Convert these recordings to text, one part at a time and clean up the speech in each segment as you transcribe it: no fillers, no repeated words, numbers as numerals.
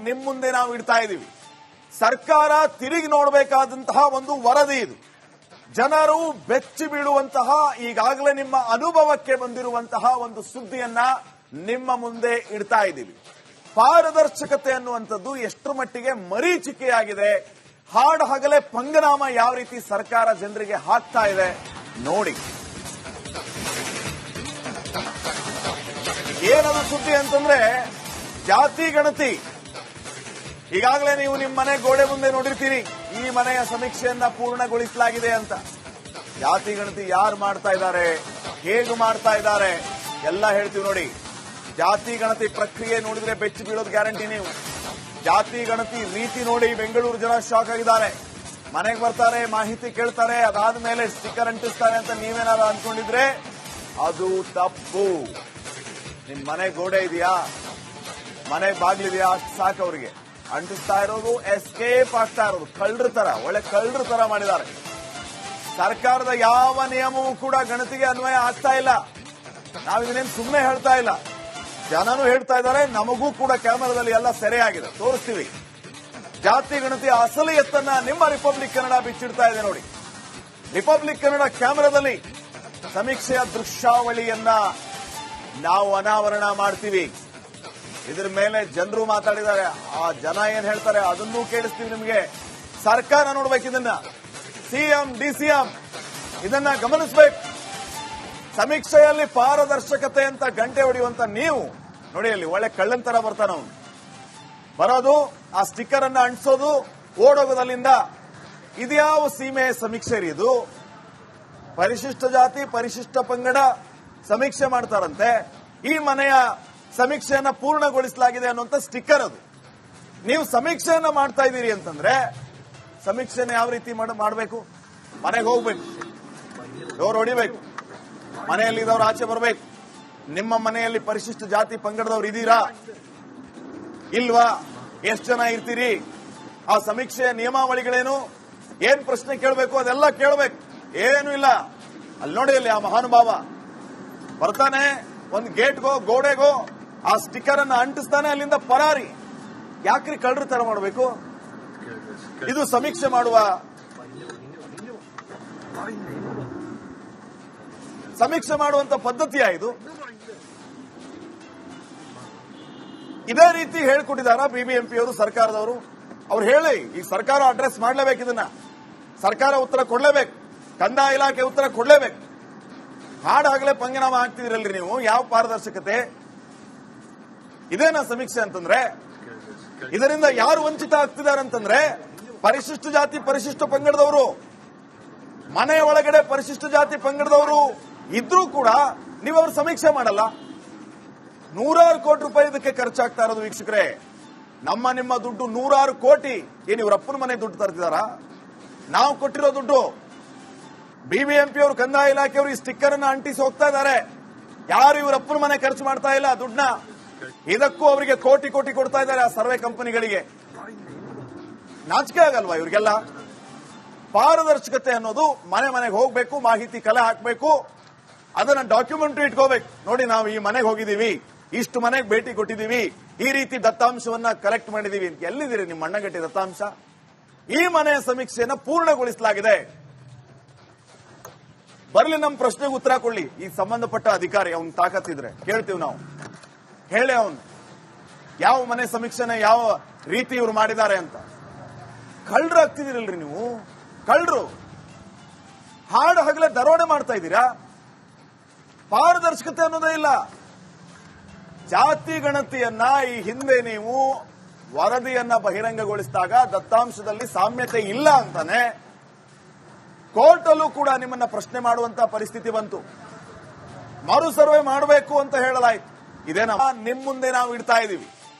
ನಿಮ್ ಮುಂದೆ ನಾವು ಇಡ್ತಾ ಇದ್ದೀವಿ. ಸರ್ಕಾರ ತಿರುಗಿ ನೋಡಬೇಕಾದಂತಹ ಒಂದು ವರದಿ ಇದು. ಜನರು ಬೆಚ್ಚಿ ಬೀಳುವಂತಹ, ಈಗಾಗಲೇ ನಿಮ್ಮ ಅನುಭವಕ್ಕೆ ಬಂದಿರುವಂತಹ ಒಂದು ಸುದ್ದಿಯನ್ನ ನಿಮ್ಮ ಮುಂದೆ ಇಡ್ತಾ ಇದ್ದೀವಿ. ಪಾರದರ್ಶಕತೆ ಅನ್ನುವಂಥದ್ದು ಎಷ್ಟರ ಮಟ್ಟಿಗೆ ಮರೀಚಿಕೆಯಾಗಿದೆ, ಹಾಡು ಹಗಲೇ ಪಂಗನಾಮ ಯಾವ ರೀತಿ ಸರ್ಕಾರ ಜನರಿಗೆ ಹಾಕ್ತಾ ಇದೆ ನೋಡಿ. ಏನದು ಸುದ್ದಿ ಅಂತಂದ್ರೆ ಜಾತಿ ಗಣತಿ. ಈಗಾಗಲೇ ನೀವು ನಿಮ್ಮ ಮನೆ ಗೋಡೆ ಮುಂದೆ ನೋಡಿರ್ತೀರಿ, ಈ ಮನೆಯ ಸಮೀಕ್ಷೆಯನ್ನ ಪೂರ್ಣಗೊಳಿಸಲಾಗಿದೆ ಅಂತ. ಜಾತಿ ಗಣತಿ ಯಾರು ಮಾಡ್ತಾ ಇದ್ದಾರೆ, ಹೇಗೆ ಮಾಡ್ತಾ ಇದ್ದಾರೆ ಎಲ್ಲ ಹೇಳ್ತೀವಿ ನೋಡಿ. ಜಾತಿ ಗಣತಿ ಪ್ರಕ್ರಿಯೆ ನೋಡಿದ್ರೆ ಬೆಚ್ಚಿ ಬೀಳೋದು ಗ್ಯಾರಂಟಿ. ನೀವು ಜಾತಿ ಗಣತಿ ರೀತಿ ನೋಡಿ ಬೆಂಗಳೂರು ಜನ ಶಾಕ್ ಆಗಿದ್ದಾರೆ. ಮನೆಗೆ ಬರ್ತಾರೆ, ಮಾಹಿತಿ ಕೇಳ್ತಾರೆ, ಅದಾದ ಮೇಲೆ ಸ್ಟಿಕ್ಕರ್ ಅಂಟಿಸ್ತಾರೆ ಅಂತ ನೀವೇನಾದ್ರು ಅನ್ಕೊಂಡಿದ್ರೆ ಅದು ತಪ್ಪು. ನಿಮ್ ಮನೆ ಗೋಡೆ ಇದೆಯಾ, ಮನೆ ಬಾಗ್ಲಿದೆಯಾ, ಅಷ್ಟು ಸಾಕು ಅವರಿಗೆ. ಅಂಟಿಸ್ತಾ ಇರೋದು, ಎಸ್ಕೇಪ್ ಆಗ್ತಾ ಇರೋದು, ಕಳ್ಳರ ತರ, ಒಳ್ಳೆ ಕಳ್ಳರ ತರ ಮಾಡಿದ್ದಾರೆ. ಸರ್ಕಾರದ ಯಾವ ನಿಯಮವೂ ಕೂಡ ಗಣತಿಗೆ ಅನ್ವಯ ಆಗ್ತಾ ಇಲ್ಲ. ನಾವಿದನ್ನೇನು ಸುಮ್ಮನೆ ಹೇಳ್ತಾ ಇಲ್ಲ, ಜನನು ಹೇಳ್ತಾ ಇದ್ದಾರೆ. ನಮಗೂ ಕೂಡ ಕ್ಯಾಮೆರಾದಲ್ಲಿ ಎಲ್ಲ ಸೆರೆಯಾಗಿದೆ, ತೋರಿಸ್ತೀವಿ. ಜಾತಿ ಗಣತಿಯ ಅಸಲಿ ಎತ್ತನ್ನ ನಿಮ್ಮ ರಿಪಬ್ಲಿಕ್ ಕನ್ನಡ ಬಿಚ್ಚಿಡ್ತಾ ಇದೆ ನೋಡಿ. ರಿಪಬ್ಲಿಕ್ ಕನ್ನಡ ಕ್ಯಾಮೆರಾದಲ್ಲಿ ಸಮೀಕ್ಷೆಯ ದೃಶ್ಯಾವಳಿಯನ್ನ ನಾವು ಅನಾವರಣ ಮಾಡ್ತೀವಿ. ಇದ್ರ ಮೇಲೆ ಜನರು ಮಾತಾಡಿದ್ದಾರೆ, ಆ ಜನ ಏನ್ ಹೇಳ್ತಾರೆ ಅದನ್ನೂ ಕೇಳಿಸ್ತೀವಿ ನಿಮಗೆ. ಸರ್ಕಾರ ನೋಡ್ಬೇಕು ಇದನ್ನ, ಸಿಎಂ ಡಿಸಿಎಂ ಇದನ್ನ ಗಮನಿಸಬೇಕು. ಸಮೀಕ್ಷೆಯಲ್ಲಿ ಪಾರದರ್ಶಕತೆ ಅಂತ ಗಂಟೆ ಹೊಡೆಯುವಂತ ನೀವು ನೋಡಿ, ಅಲ್ಲಿ ಒಳ್ಳೆ ಕಳ್ಳನ್ ತರ ಬರ್ತಾನ ಅವನು. ಬರೋದು, ಆ ಸ್ಟಿಕ್ಕರ್ ಅನ್ನ ಅಂಟಿಸೋದು, ಓಡೋಗೋದಲ್ಲಿಂದ. ಇದ್ಯಾವ ಸೀಮೆಯ ಸಮೀಕ್ಷೆ ರೀ ಇದು? ಪರಿಶಿಷ್ಟ ಜಾತಿ ಪರಿಶಿಷ್ಟ ಪಂಗಡ ಸಮೀಕ್ಷೆ ಮಾಡ್ತಾರಂತೆ. ಈ ಮನೆಯ ಸಮೀಕ್ಷೆಯನ್ನ ಪೂರ್ಣಗೊಳಿಸಲಾಗಿದೆ ಅನ್ನುವಂತ ಸ್ಟಿಕ್ಕರ್ ಅದು. ನೀವು ಸಮೀಕ್ಷೆಯನ್ನ ಮಾಡ್ತಾ ಇದ್ದೀರಿ ಅಂತಂದ್ರೆ ಸಮೀಕ್ಷೆನ ಯಾವ ರೀತಿ ಮಾಡಬೇಕು? ಮನೆಗೆ ಹೋಗ್ಬೇಕು, ಡೋರ್ ಹೊಡಿಬೇಕು, ಮನೆಯಲ್ಲಿದ್ದವ್ರು ಆಚೆ ಬರಬೇಕು. ನಿಮ್ಮ ಮನೆಯಲ್ಲಿ ಪರಿಶಿಷ್ಟ ಜಾತಿ ಪಂಗಡದವ್ರು ಇದ್ದೀರಾ ಇಲ್ವಾ? ಎಷ್ಟು ಜನ ಇರ್ತೀರಿ? ಆ ಸಮೀಕ್ಷೆಯ ನಿಯಮಾವಳಿಗಳೇನು, ಏನ್ ಪ್ರಶ್ನೆ ಕೇಳಬೇಕು ಅದೆಲ್ಲ ಕೇಳಬೇಕು. ಏನು ಇಲ್ಲ. ಅಲ್ಲಿ ನೋಡಿ, ಅಲ್ಲಿ ಆ ಮಹಾನುಭಾವ ಬರ್ತಾನೆ, ಒಂದು ಗೇಟ್ಗೋ ಗೋಡೆಗೋ ಆ ಸ್ಟಿಕ್ಕರ್ ಅನ್ನ ಅಂಟಿಸ್ತಾನೆ, ಅಲ್ಲಿಂದ ಪರಾರಿ. ಯಾಕ್ರಿ ಕಳ್ಳರ ತರ ಮಾಡಬೇಕು? ಇದು ಸಮೀಕ್ಷೆ ಮಾಡುವ ಸಮೀಕ್ಷೆ ಮಾಡುವಂತ ಪದ್ಧತಿಯಾ ಇದು? ಇದೇ ರೀತಿ ಹೇಳ್ಕೊಟ್ಟಿದಾರ ಬಿಬಿಎಂಪಿ ಅವರು, ಸರ್ಕಾರದವರು? ಅವ್ರು ಹೇಳಿ, ಈ ಸರ್ಕಾರ ಅಡ್ರೆಸ್ ಮಾಡಲೇಬೇಕು, ಇದನ್ನ ಸರ್ಕಾರ ಉತ್ತರ ಕೊಡ್ಲೇಬೇಕು, ಕಂದಾಯ ಇಲಾಖೆ ಉತ್ತರ ಕೊಡ್ಲೇಬೇಕು. ಹಾಡು ಆಗಲೇ ಪಂಗನಾಮ ಹಾಕ್ತಿದ್ರಲ್ರಿ ನೀವು, ಯಾವ ಪಾರದರ್ಶಕತೆ? ಇದೇನಾ ಸಮೀಕ್ಷೆ ಅಂತಂದ್ರೆ? ಇದರಿಂದ ಯಾರು ವಂಚಿತ ಆಗ್ತಿದ್ದಾರೆ ಅಂತಂದ್ರೆ ಪರಿಶಿಷ್ಟ ಜಾತಿ ಪರಿಶಿಷ್ಟ ಪಂಗಡದವರು. ಮನೆಯ ಒಳಗಡೆ ಪರಿಶಿಷ್ಟ ಜಾತಿ ಪಂಗಡದವರು ಇದ್ರೂ ಕೂಡ ನೀವು ಅವ್ರ ಸಮೀಕ್ಷೆ ಮಾಡಲ್ಲ. ನೂರಾರು ಕೋಟಿ ರೂಪಾಯಿ ಇದಕ್ಕೆ ಖರ್ಚಾಗ್ತಾ ಇರೋದು ವೀಕ್ಷಕರೇ. ನಮ್ಮ ನಿಮ್ಮ ದುಡ್ಡು ನೂರಾರು ಕೋಟಿ. ಏನ್ ಇವ್ರಪ್ಪನ ಮನೆ ದುಡ್ಡು ತರ್ತಿದಾರ? ನಾವು ಕೊಟ್ಟಿರೋ ದುಡ್ಡು. ಬಿಬಿಎಂಪಿ ಅವರು, ಕಂದಾಯ ಇಲಾಖೆಯವರು ಈ ಸ್ಟಿಕ್ಕರ್ ಅನ್ನ ಅಂಟಿಸಿ ಹೋಗ್ತಾ ಇದ್ದಾರೆ. ಯಾರು ಇವರಪ್ಪನ ಮನೆ ಖರ್ಚು ಮಾಡ್ತಾ ಇಲ್ಲ ದುಡ್ಡನ್ನ. ಇದಕ್ಕೂ ಅವರಿಗೆ ಕೋಟಿ ಕೋಟಿ ಕೊಡ್ತಾ ಇದ್ದಾರೆ ಆ ಸರ್ವೆ ಕಂಪನಿಗಳಿಗೆ. ನಾಚಿಕೆ ಆಗಲ್ವಾ ಇವರಿಗೆಲ್ಲ? ಪಾರದರ್ಶಕತೆ ಅನ್ನೋದು ಮನೆ ಮನೆಗೆ ಹೋಗ್ಬೇಕು, ಮಾಹಿತಿ ಕಲೆ ಹಾಕಬೇಕು, ಅದನ್ನ ಡಾಕ್ಯುಮೆಂಟ್ರಿ ಇಟ್ಕೋಬೇಕು. ನೋಡಿ, ನಾವು ಈ ಮನೆಗೆ ಹೋಗಿದ್ದೀವಿ, ಇಷ್ಟು ಮನೆಗೆ ಭೇಟಿ ಕೊಟ್ಟಿದ್ದೀವಿ, ಈ ರೀತಿ ದತ್ತಾಂಶವನ್ನ ಕಲೆಕ್ಟ್ ಮಾಡಿದೀವಿ. ಎಲ್ಲಿದ್ದೀರಿ ನಿಮ್ಮ ಮಣ್ಣಗಟ್ಟಿ ದತ್ತಾಂಶ? ಈ ಮನೆಯ ಸಮೀಕ್ಷೆಯನ್ನ ಪೂರ್ಣಗೊಳಿಸಲಾಗಿದೆ. ಬರ್ಲಿ, ನಮ್ಮ ಪ್ರಶ್ನೆಗೆ ಉತ್ತರ ಕೊಡ್ಲಿ ಈ ಸಂಬಂಧಪಟ್ಟ ಅಧಿಕಾರಿ. ಅವನ್ ತಾಕತ್ತಿದ್ರೆ ಕೇಳ್ತೀವಿ ನಾವು. ಹೇಳಿ ಅವನು ಯಾವ ಮನೆ ಸಮೀಕ್ಷೆನ ಯಾವ ರೀತಿ ಇವ್ರು ಮಾಡಿದ್ದಾರೆ ಅಂತ. ಕಳ್ಳರು ಆಗ್ತಿದ್ದೀರಲ್ರಿ ನೀವು, ಕಳ್ಳರು. ಹಾಡು ಹಗಲೇ ದರೋಡೆ ಮಾಡ್ತಾ ಇದ್ದೀರಾ. ಪಾರದರ್ಶಕತೆ ಅನ್ನೋದೇ ಇಲ್ಲ. ಜಾತಿ ಗಣತಿಯನ್ನ ಈ ಹಿಂದೆ ನೀವು ವರದಿಯನ್ನ ಬಹಿರಂಗಗೊಳಿಸಿದಾಗ ದತ್ತಾಂಶದಲ್ಲಿ ಸಾಮ್ಯತೆ ಇಲ್ಲ ಅಂತಾನೆ ಕೋರ್ಟ್ ಅಲ್ಲೂ ಕೂಡ ನಿಮ್ಮನ್ನ ಪ್ರಶ್ನೆ ಮಾಡುವಂತ ಪರಿಸ್ಥಿತಿ ಬಂತು. ಮರು ಸರ್ವೆ ಮಾಡಬೇಕು ಅಂತ ಹೇಳಲಾಯಿತು. ಇದೇನ ನಿಮ್ ಮುಂದೆ ನಾವು ಇಡ್ತಾ ಇದ್ದೀವಿ.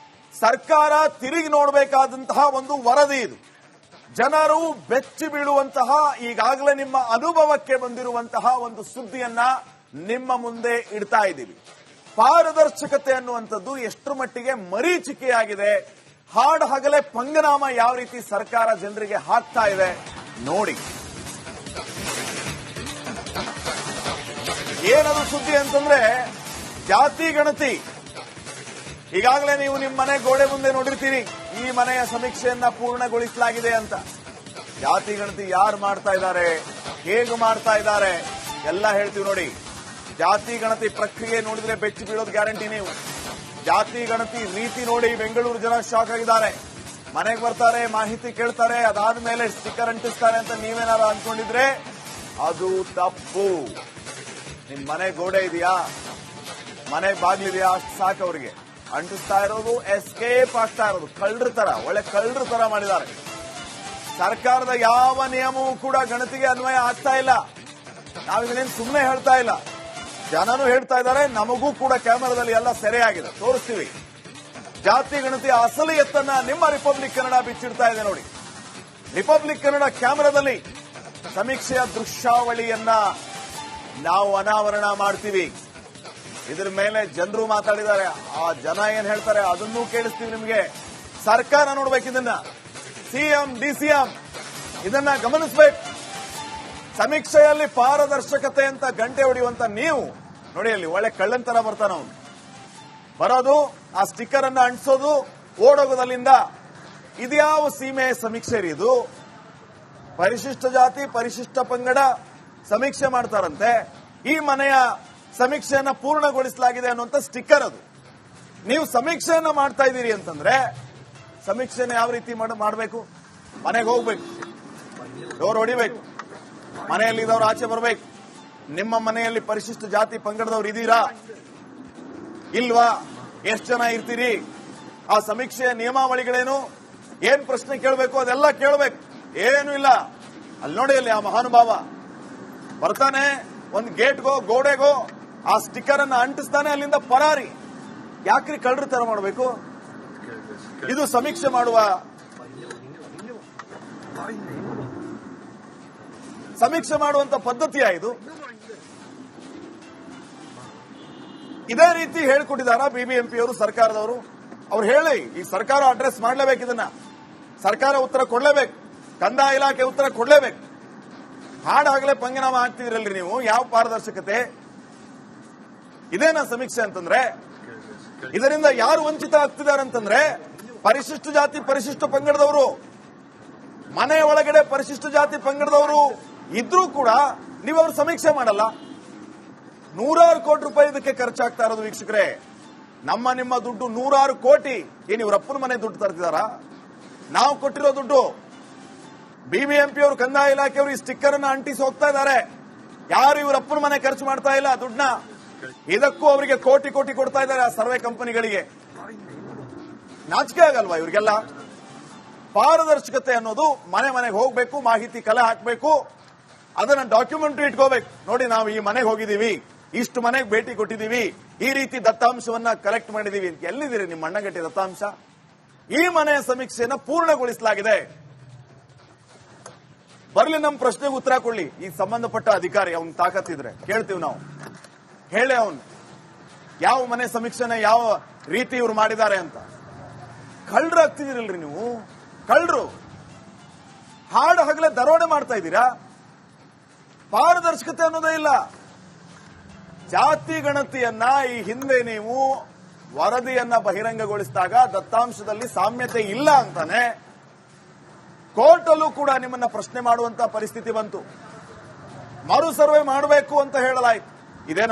ಸರ್ಕಾರ ತಿರುಗಿ ನೋಡಬೇಕಾದಂತಹ ಒಂದು ವರದಿ ಇದು. ಜನರು ಬೆಚ್ಚಿ ಬೀಳುವಂತಹ, ಈಗಾಗಲೇ ನಿಮ್ಮ ಅನುಭವಕ್ಕೆ ಬಂದಿರುವಂತಹ ಒಂದು ಸುದ್ದಿಯನ್ನ ನಿಮ್ಮ ಮುಂದೆ ಇಡ್ತಾ ಇದ್ದೀವಿ. ಪಾರದರ್ಶಕತೆ ಅನ್ನುವಂಥದ್ದು ಎಷ್ಟರ ಮಟ್ಟಿಗೆ ಮರೀಚಿಕೆಯಾಗಿದೆ, ಹಾಡು ಹಗಲೇ ಪಂಗನಾಮ ಯಾವ ರೀತಿ ಸರ್ಕಾರ ಜನರಿಗೆ ಹಾಕ್ತಾ ಇದೆ ನೋಡಿ. ಏನದು ಸುದ್ದಿ ಅಂತಂದ್ರೆ ಜಾತಿ ಗಣತಿ. ಈಗಾಗಲೇ ನೀವು ನಿಮ್ಮ ಮನೆ ಗೋಡೆ ಮುಂದೆ ನೋಡಿರ್ತೀರಿ ಈ ಮನೆಯ ಸಮೀಕ್ಷೆಯನ್ನ ಪೂರ್ಣಗೊಳಿಸಲಾಗಿದೆ ಅಂತ. ಜಾತಿ ಗಣತಿ ಯಾರು ಮಾಡ್ತಾ ಇದ್ದಾರೆ, ಹೇಗೆ ಮಾಡ್ತಾ ಇದ್ದಾರೆ ಎಲ್ಲ ಹೇಳ್ತೀವಿ ನೋಡಿ. ಜಾತಿ ಗಣತಿ ಪ್ರಕ್ರಿಯೆ ನೋಡಿದ್ರೆ ಬೆಚ್ಚಿ ಬೀಳೋದು ಗ್ಯಾರಂಟಿ. ನೀವು ಜಾತಿ ಗಣತಿ ರೀತಿ ನೋಡಿ ಬೆಂಗಳೂರು ಜನ ಶಾಕ್ ಆಗಿದ್ದಾರೆ. ಮನೆಗೆ ಬರ್ತಾರೆ, ಮಾಹಿತಿ ಕೇಳ್ತಾರೆ, ಅದಾದ್ಮೇಲೆ ಸ್ಟಿಕ್ಕರ್ ಅಂಟಿಸ್ತಾರೆ ಅಂತ ನೀವೇನಾರು ಅನ್ಕೊಂಡಿದ್ರೆ ಅದು ತಪ್ಪು. ನಿಮ್ ಮನೆ ಗೋಡೆ ಇದೆಯಾ, ಮನೆ ಬಾಗ್ಲಿದೆಯಾ, ಅಷ್ಟು ಸಾಕು ಅವ್ರಿಗೆ. ಅಂಟಿಸ್ತಾ ಇರೋದು, ಎಸ್ಕೇಪ್ ಆಗ್ತಾ ಇರೋದು, ಕಳ್ಳರ ತರ, ಒಳ್ಳೆ ಕಳ್ಳರ ತರ ಮಾಡಿದ್ದಾರೆ. ಸರ್ಕಾರದ ಯಾವ ನಿಯಮವೂ ಕೂಡ ಗಣತಿಗೆ ಅನ್ವಯ ಆಗ್ತಾ ಇಲ್ಲ. ನಾವಿದೇನು ಸುಮ್ಮನೆ ಹೇಳ್ತಾ ಇಲ್ಲ, ಜನನು ಹೇಳ್ತಾ ಇದ್ದಾರೆ. ನಮಗೂ ಕೂಡ ಕ್ಯಾಮೆರಾದಲ್ಲಿ ಎಲ್ಲ ಸೆರೆಯಾಗಿದೆ, ತೋರಿಸ್ತೀವಿ. ಜಾತಿ ಗಣತಿಯ ಅಸಲಿ ಎತ್ತನ್ನ ನಿಮ್ಮ ರಿಪಬ್ಲಿಕ್ ಕನ್ನಡ ಬಿಚ್ಚಿಡ್ತಾ ಇದೆ ನೋಡಿ. ರಿಪಬ್ಲಿಕ್ ಕನ್ನಡ ಕ್ಯಾಮೆರಾದಲ್ಲಿ ಸಮೀಕ್ಷೆಯ ದೃಶ್ಯಾವಳಿಯನ್ನ ನಾವು ಅನಾವರಣ ಮಾಡ್ತೀವಿ. ಇದ್ರ ಮೇಲೆ ಜನರು ಮಾತಾಡಿದ್ದಾರೆ. ಆ ಜನ ಏನ್ ಹೇಳ್ತಾರೆ ಅದನ್ನೂ ಕೇಳಿಸ್ತೀವಿ ನಿಮಗೆ. ಸರ್ಕಾರ ನೋಡ್ಬೇಕು, ಇದನ್ನ ಸಿಎಂ ಡಿಸಿಎಂ ಇದನ್ನ ಗಮನಿಸಬೇಕು. ಸಮೀಕ್ಷೆಯಲ್ಲಿ ಪಾರದರ್ಶಕತೆ ಅಂತ ಗಂಟೆ ಹೊಡೆಯುವಂತ ನೀವು ನೋಡಿ, ಅಲ್ಲಿ ಒಳ್ಳೆ ಕಳ್ಳನ್ ತರ ಬರ್ತಾನ ಅವನು. ಬರೋದು, ಆ ಸ್ಟಿಕ್ಕರ್ ಅನ್ನ ಅಂಟಿಸೋದು, ಓಡೋಗೋದಲ್ಲಿಂದ. ಇದ್ಯಾವ ಸೀಮೆ ಸಮೀಕ್ಷೆ ರೀ ಇದು? ಪರಿಶಿಷ್ಟ ಜಾತಿ ಪರಿಶಿಷ್ಟ ಪಂಗಡ ಸಮೀಕ್ಷೆ ಮಾಡ್ತಾರಂತೆ. ಈ ಮನೆಯ ಸಮೀಕ್ಷೆಯನ್ನ ಪೂರ್ಣಗೊಳಿಸಲಾಗಿದೆ ಅನ್ನುವಂತ ಸ್ಟಿಕ್ಕರ್ ಅದು. ನೀವು ಸಮೀಕ್ಷೆಯನ್ನ ಮಾಡ್ತಾ ಇದ್ದೀರಿ ಅಂತಂದ್ರೆ ಸಮೀಕ್ಷೆನ ಯಾವ ರೀತಿ ಮಾಡಬೇಕು? ಮನೆಗೆ ಹೋಗ್ಬೇಕು, ಡೋರ್ ಹೊಡಿಬೇಕು, ಮನೆಯಲ್ಲಿದ್ದವ್ರು ಆಚೆ ಬರಬೇಕು. ನಿಮ್ಮ ಮನೆಯಲ್ಲಿ ಪರಿಶಿಷ್ಟ ಜಾತಿ ಪಂಗಡದವ್ರು ಇದ್ದೀರಾ ಇಲ್ವಾ? ಎಷ್ಟು ಜನ ಇರ್ತೀರಿ? ಆ ಸಮೀಕ್ಷೆಯ ನಿಯಮಾವಳಿಗಳೇನು, ಏನ್ ಪ್ರಶ್ನೆ ಕೇಳಬೇಕು ಅದೆಲ್ಲ ಕೇಳಬೇಕು. ಏನು ಇಲ್ಲ. ಅಲ್ಲಿ ನೋಡಿ, ಅಲ್ಲಿ ಆ ಮಹಾನುಭಾವ ಬರ್ತಾನೆ, ಒಂದು ಗೇಟ್ಗೋ ಗೋಡೆಗೋ ಆ ಸ್ಟಿಕ್ಕರ್ ಅನ್ನ ಅಂಟಿಸ್ತಾನೆ, ಅಲ್ಲಿಂದ ಪರಾರಿ. ಯಾಕ್ರಿ ಕಳ್ಳರ ತರ ಮಾಡಬೇಕು? ಇದು ಸಮೀಕ್ಷೆ ಮಾಡುವ ಸಮೀಕ್ಷೆ ಮಾಡುವಂತ ಪದ್ಧತಿಯಾ ಇದು? ಇದೇ ರೀತಿ ಹೇಳ್ಕೊಟ್ಟಿದಾರ ಬಿಬಿಎಂಪಿ ಅವರು, ಸರ್ಕಾರದವರು? ಅವ್ರು ಹೇಳಿ, ಈ ಸರ್ಕಾರ ಅಡ್ರೆಸ್ ಮಾಡಲೇಬೇಕು, ಇದನ್ನ ಸರ್ಕಾರ ಉತ್ತರ ಕೊಡ್ಲೇಬೇಕು, ಕಂದಾಯ ಇಲಾಖೆ ಉತ್ತರ ಕೊಡ್ಲೇಬೇಕು. ಹಾಡಾಗಲೇ ಪಂಗನಾಮ ಹಾಕ್ತಿದ್ರಲ್ರಿ ನೀವು, ಯಾವ ಪಾರದರ್ಶಕತೆ? ಇದೇನಾ ಸಮೀಕ್ಷೆ ಅಂತಂದ್ರೆ? ಇದರಿಂದ ಯಾರು ವಂಚಿತ ಆಗ್ತಿದ್ದಾರೆ ಅಂತಂದ್ರೆ ಪರಿಶಿಷ್ಟ ಜಾತಿ ಪರಿಶಿಷ್ಟ ಪಂಗಡದವರು. ಮನೆಯ ಒಳಗಡೆ ಪರಿಶಿಷ್ಟ ಜಾತಿ ಪಂಗಡದವರು ಇದ್ರೂ ಕೂಡ ನೀವು ಅವ್ರ ಸಮೀಕ್ಷೆ ಮಾಡಲ್ಲ. ನೂರಾರು ಕೋಟಿ ರೂಪಾಯಿ ಇದಕ್ಕೆ ಖರ್ಚಾಗ್ತಾ ಇರೋದು ವೀಕ್ಷಕರೇ. ನಮ್ಮ ನಿಮ್ಮ ದುಡ್ಡು ನೂರಾರು ಕೋಟಿ. ಏನ್ ಇವ್ರಪ್ಪನ ಮನೆ ದುಡ್ಡು ತರ್ತಿದಾರ? ನಾವು ಕೊಟ್ಟಿರೋ ದುಡ್ಡು. ಬಿಬಿಎಂಪಿ ಅವರು, ಕಂದಾಯ ಇಲಾಖೆಯವರು ಈ ಸ್ಟಿಕ್ಕರ್ ಅನ್ನ ಅಂಟಿಸಿ ಹೋಗ್ತಾ ಇದ್ದಾರೆ. ಯಾರು ಇವರಪ್ಪನ ಮನೆ ಖರ್ಚು ಮಾಡ್ತಾ ಇಲ್ಲ ದುಡ್ಡನ್ನ. ಇದಕ್ಕೂ ಅವರಿಗೆ ಕೋಟಿ ಕೋಟಿ ಕೊಡ್ತಾ ಇದ್ದಾರೆ ಆ ಸರ್ವೆ ಕಂಪನಿಗಳಿಗೆ. ನಾಚಿಕೆ ಆಗಲ್ವಾ ಇವರಿಗೆಲ್ಲ? ಪಾರದರ್ಶಕತೆ ಅನ್ನೋದು ಮನೆ ಮನೆಗೆ ಹೋಗ್ಬೇಕು, ಮಾಹಿತಿ ಕಲೆ ಹಾಕಬೇಕು, ಅದನ್ನ ಡಾಕ್ಯುಮೆಂಟ್ರಿ ಇಟ್ಕೋಬೇಕು. ನೋಡಿ, ನಾವು ಈ ಮನೆಗೆ ಹೋಗಿದ್ದೀವಿ, ಇಷ್ಟು ಮನೆಗೆ ಭೇಟಿ ಕೊಟ್ಟಿದ್ದೀವಿ, ಈ ರೀತಿ ದತ್ತಾಂಶವನ್ನ ಕಲೆಕ್ಟ್ ಮಾಡಿದೀವಿ. ಎಲ್ಲಿದ್ದೀರಿ ನಿಮ್ಮ ಅಣ್ಣಗಟ್ಟಿ ದತ್ತಾಂಶ? ಈ ಮನೆಯ ಸಮೀಕ್ಷೆಯನ್ನ ಪೂರ್ಣಗೊಳಿಸಲಾಗಿದೆ. ಬರ್ಲಿ, ನಮ್ಮ ಪ್ರಶ್ನೆಗೆ ಉತ್ತರ ಕೊಡ್ಲಿ ಈ ಸಂಬಂಧಪಟ್ಟ ಅಧಿಕಾರಿ. ಅವನ್ ತಾಕತ್ತಿದ್ರೆ ಕೇಳ್ತೀವಿ ನಾವು. ಹೇಳಿ ಅವನು ಯಾವ ಮನೆ ಸಮೀಕ್ಷೆನ ಯಾವ ರೀತಿ ಇವ್ರು ಮಾಡಿದ್ದಾರೆ ಅಂತ. ಕಳ್ಳರು ಆಗ್ತಿದ್ದೀರಲ್ರಿ ನೀವು, ಕಳ್ಳರು. ಹಾಡು ಹಗಲೇ ದರೋಡೆ ಮಾಡ್ತಾ ಇದ್ದೀರಾ. ಪಾರದರ್ಶಕತೆ ಅನ್ನೋದೇ ಇಲ್ಲ. ಜಾತಿ ಗಣತಿಯನ್ನ ಈ ಹಿಂದೆ ನೀವು ವರದಿಯನ್ನ ಬಹಿರಂಗಗೊಳಿಸಿದಾಗ ದತ್ತಾಂಶದಲ್ಲಿ ಸಾಮ್ಯತೆ ಇಲ್ಲ ಅಂತಾನೆ ಕೋರ್ಟ್ ಅಲ್ಲೂ ಕೂಡ ನಿಮ್ಮನ್ನ ಪ್ರಶ್ನೆ ಮಾಡುವಂತ ಪರಿಸ್ಥಿತಿ ಬಂತು. ಮರು ಸರ್ವೆ ಮಾಡಬೇಕು ಅಂತ ಹೇಳಲಾಯಿತು. ಇದೇನ